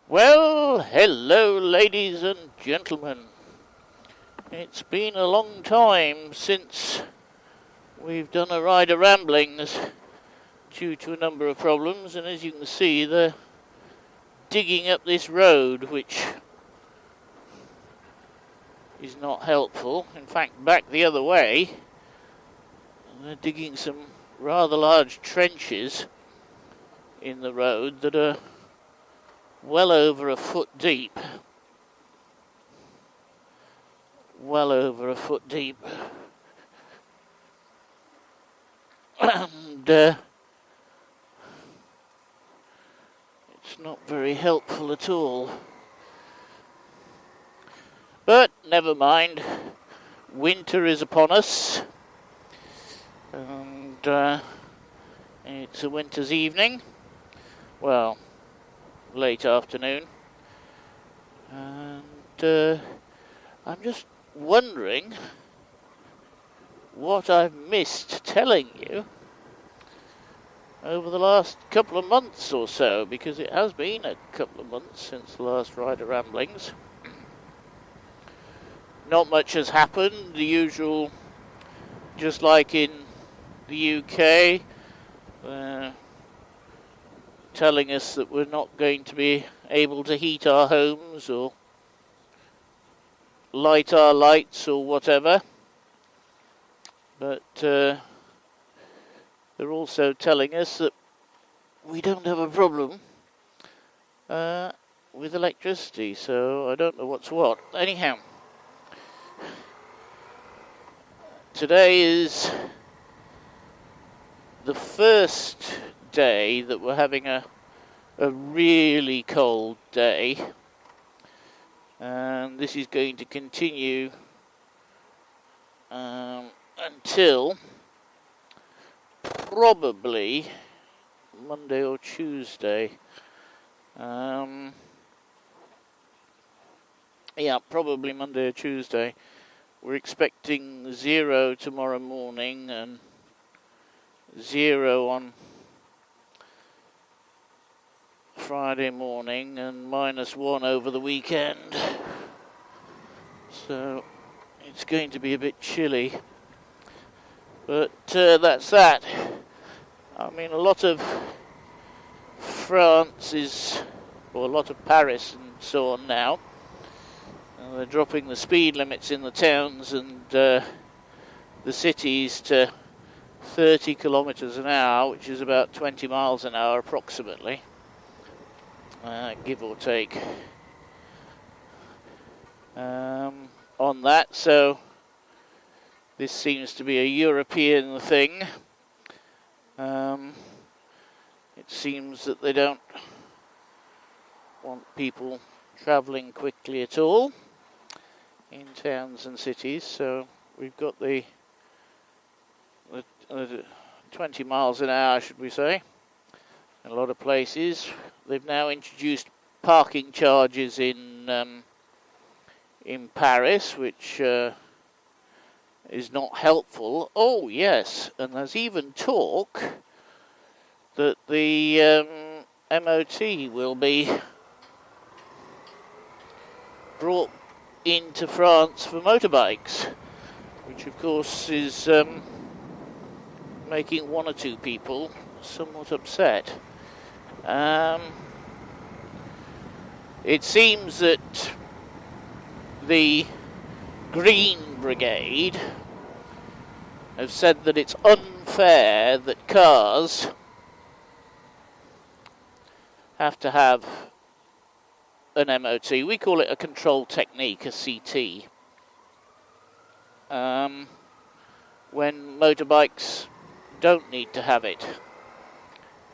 Well, hello ladies and gentlemen. It's been a long time since we've done a ride of ramblings due to a number of problems, and as you can see they're digging up this road, which is not helpful. In fact, back the other way they're digging some rather large trenches in the road that are well over a foot deep. Well over a foot deep. And it's not very helpful at all. But never mind. Winter is upon us. And it's a winter's evening. Well, late afternoon. And I'm just wondering what I've missed telling you over the last couple of months or so, because it has been a couple of months since the last ride of ramblings. Not much has happened. The usual, just like in the UK, telling us that we're not going to be able to heat our homes or light our lights or whatever. But they're also telling us that we don't have a problem with electricity, so I don't know what's what. Anyhow, today is the first day that we're having a really cold day, and this is going to continue until probably Monday or Tuesday. Yeah, probably Monday or Tuesday. We're expecting 0 tomorrow morning and 0 on Friday morning and -1 over the weekend. So it's going to be a bit chilly. But that's that. I mean, a lot of France is, or a lot of Paris and so on now, they're dropping the speed limits in the towns and the cities to 30 kilometers an hour, which is about 20 miles an hour approximately, give or take, on that. So this seems to be a European thing. It seems that they don't want people travelling quickly at all in towns and cities, so we've got the 20 miles an hour, should we say, in a lot of places. They've now introduced parking charges in Paris, which is not helpful. Oh yes, and there's even talk that the MOT will be brought into France for motorbikes, which of course is making one or two people somewhat upset. It seems that the Green Brigade have said that it's unfair that cars have to have an MOT. We call it a control technique, a CT, when motorbikes don't need to have it.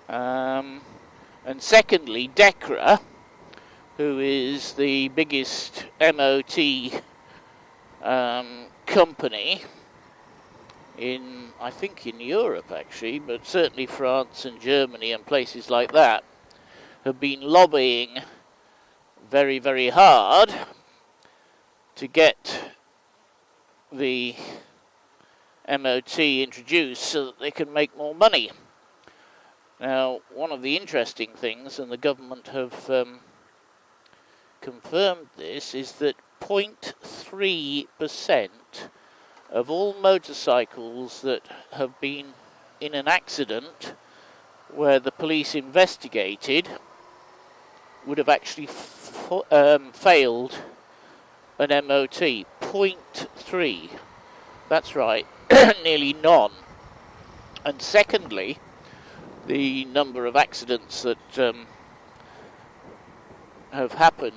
And secondly, DECRA, who is the biggest MOT company in, I think in Europe actually, but certainly France and Germany and places like that, have been lobbying very, very hard to get the MOT introduced so that they can make more money. Now, one of the interesting things, and the government have confirmed this, is that 0.3% of all motorcycles that have been in an accident where the police investigated would have actually failed an MOT. 0.3. That's right, nearly none. And secondly, the number of accidents that have happened.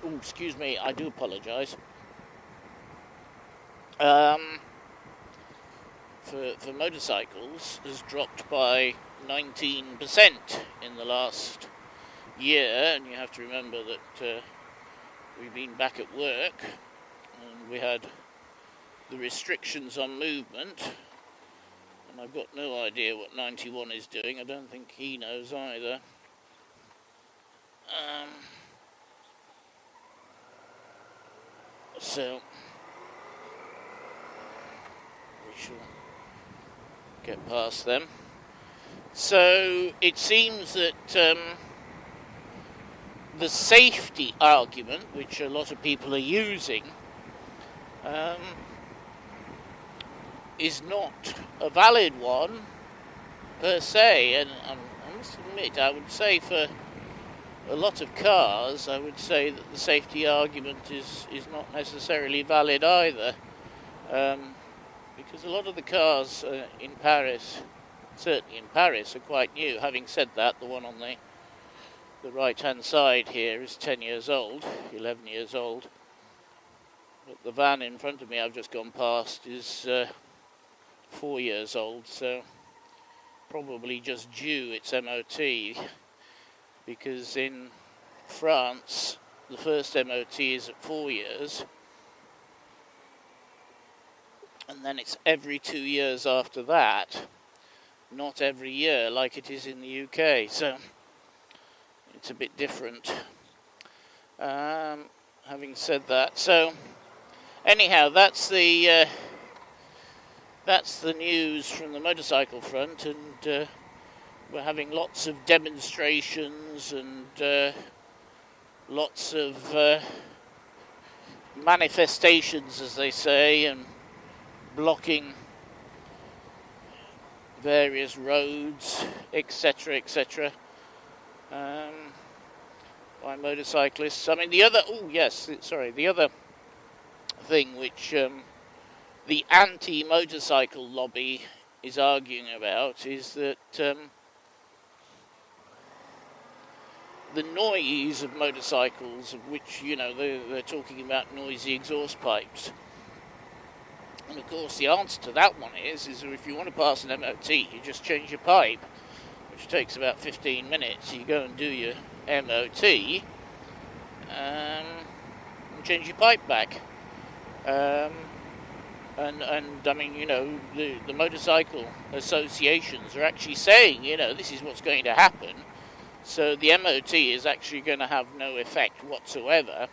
Oh, excuse me, I do apologise. For motorcycles has dropped by 19% in the last year, and you have to remember that we've been back at work and we had the restrictions on movement, and I've got no idea what 91 is doing. I don't think he knows either. So we shall get past them. So it seems that the safety argument, which a lot of people are using, is not a valid one per se, and I must admit, I would say for a lot of cars, I would say that the safety argument is not necessarily valid either, because a lot of the cars in Paris, certainly in Paris, are quite new. Having said that, the one on the right-hand side here is 10 years old, 11 years old. But the van in front of me I've just gone past is 4 years old, so probably just due its MOT, because in France the first MOT is at 4 years, and then it's every 2 years after that, not every year like it is in the UK, so it's a bit different. Having said that, so anyhow, that's the news from the motorcycle front, and we're having lots of demonstrations and lots of manifestations, as they say, and blocking various roads, etc., etc. By motorcyclists. I mean, the other thing which the anti-motorcycle lobby is arguing about is that the noise of motorcycles, of which, you know, they're talking about noisy exhaust pipes. And of course the answer to that one is that if you want to pass an MOT, you just change your pipe, which takes about 15 minutes. You go and do your MOT and change your pipe back. And I mean, you know, the motorcycle associations are actually saying, you know, this is what's going to happen. So the MOT is actually going to have no effect whatsoever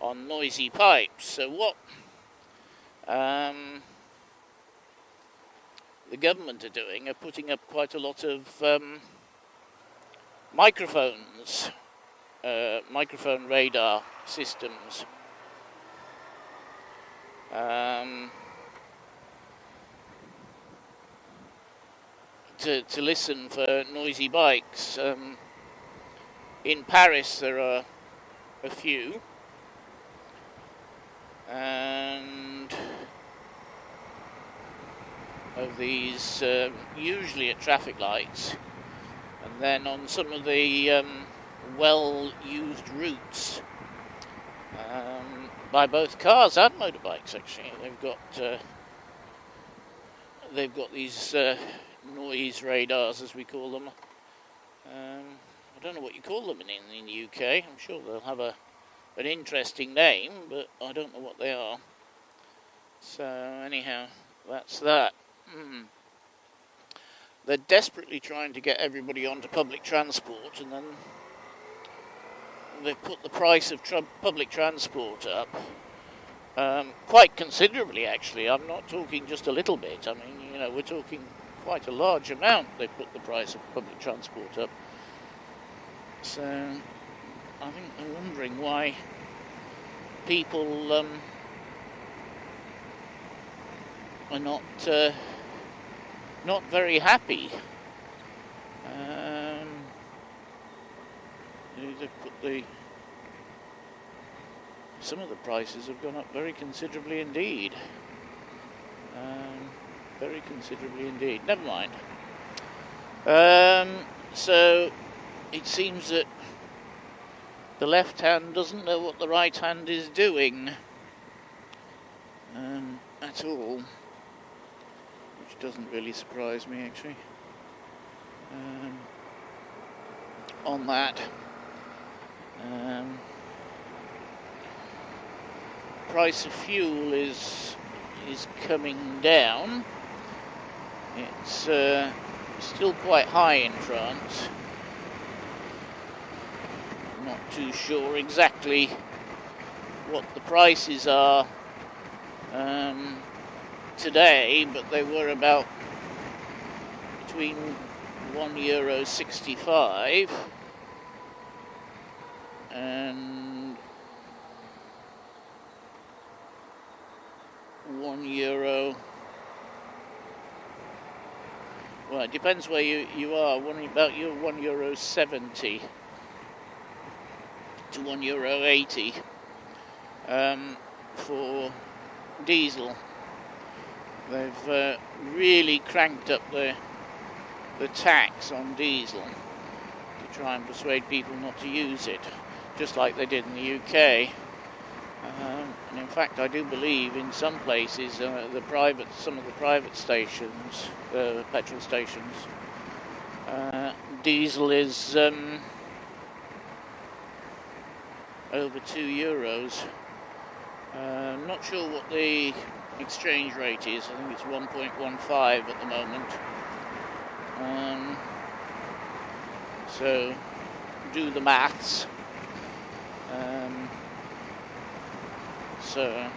on noisy pipes. So what the government are doing are putting up quite a lot of microphones, microphone radar systems. To listen for noisy bikes. In Paris there are a few, and of these usually at traffic lights, and then on some of the well-used routes by both cars and motorbikes. Actually, they've got these noise radars, as we call them. I don't know what you call them in the UK. I'm sure they'll have an interesting name, but I don't know what they are. So anyhow, that's that. They're desperately trying to get everybody onto public transport, and then they've put the price of public transport up quite considerably, actually. I'm not talking just a little bit. I mean, you know, we're talking quite a large amount. They've put the price of public transport up. So I think they're wondering why people are not very happy. Some of the prices have gone up very considerably indeed. Very considerably indeed. Never mind. So it seems that the left hand doesn't know what the right hand is doing at all, which doesn't really surprise me actually. On that, price of fuel is coming down. It's still quite high in France. I'm not too sure exactly what the prices are today, but they were about between €1.65 and €1. Well, it depends where you are. About €1.70 to €1.80 for diesel. They've really cranked up the tax on diesel to try and persuade people not to use it, just like they did in the UK. And in fact, I do believe in some places, some of the private stations, petrol stations, diesel is over €2. I'm not sure what the exchange rate is. I think it's 1.15 at the moment. So do the maths. So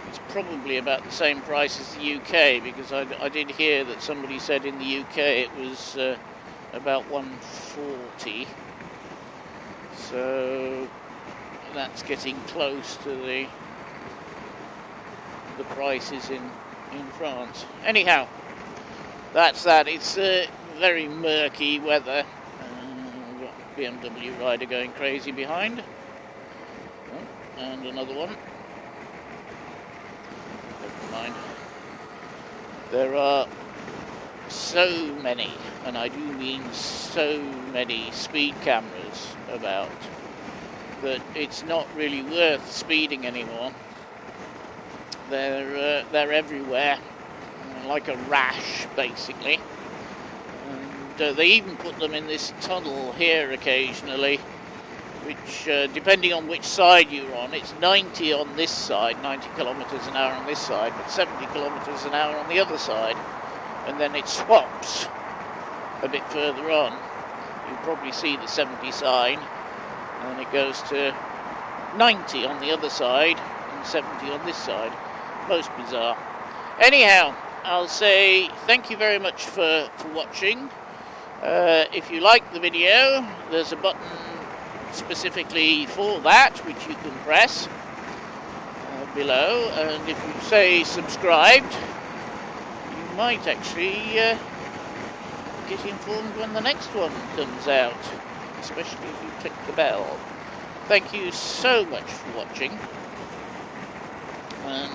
it's probably about the same price as the UK, because I did hear that somebody said in the UK it was about 140. So that's getting close to the prices in France. Anyhow, that's that. It's very murky weather. We've got a BMW rider going crazy behind. And another one. Never mind. There are so many, and I do mean so many, speed cameras about that it's not really worth speeding anymore. They're everywhere, like a rash, basically. And they even put them in this tunnel here occasionally, which, depending on which side you're on, it's 90 on this side, 90 kilometres an hour on this side, but 70 kilometres an hour on the other side, and then it swaps a bit further on. You'll probably see the 70 sign, and it goes to 90 on the other side and 70 on this side. Most bizarre. Anyhow, I'll say thank you very much for watching. If you like the video, there's a button specifically for that, which you can press below, and if you say subscribed, you might actually get informed when the next one comes out, especially if you click the bell. Thank you so much for watching, and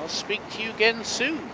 I'll speak to you again soon.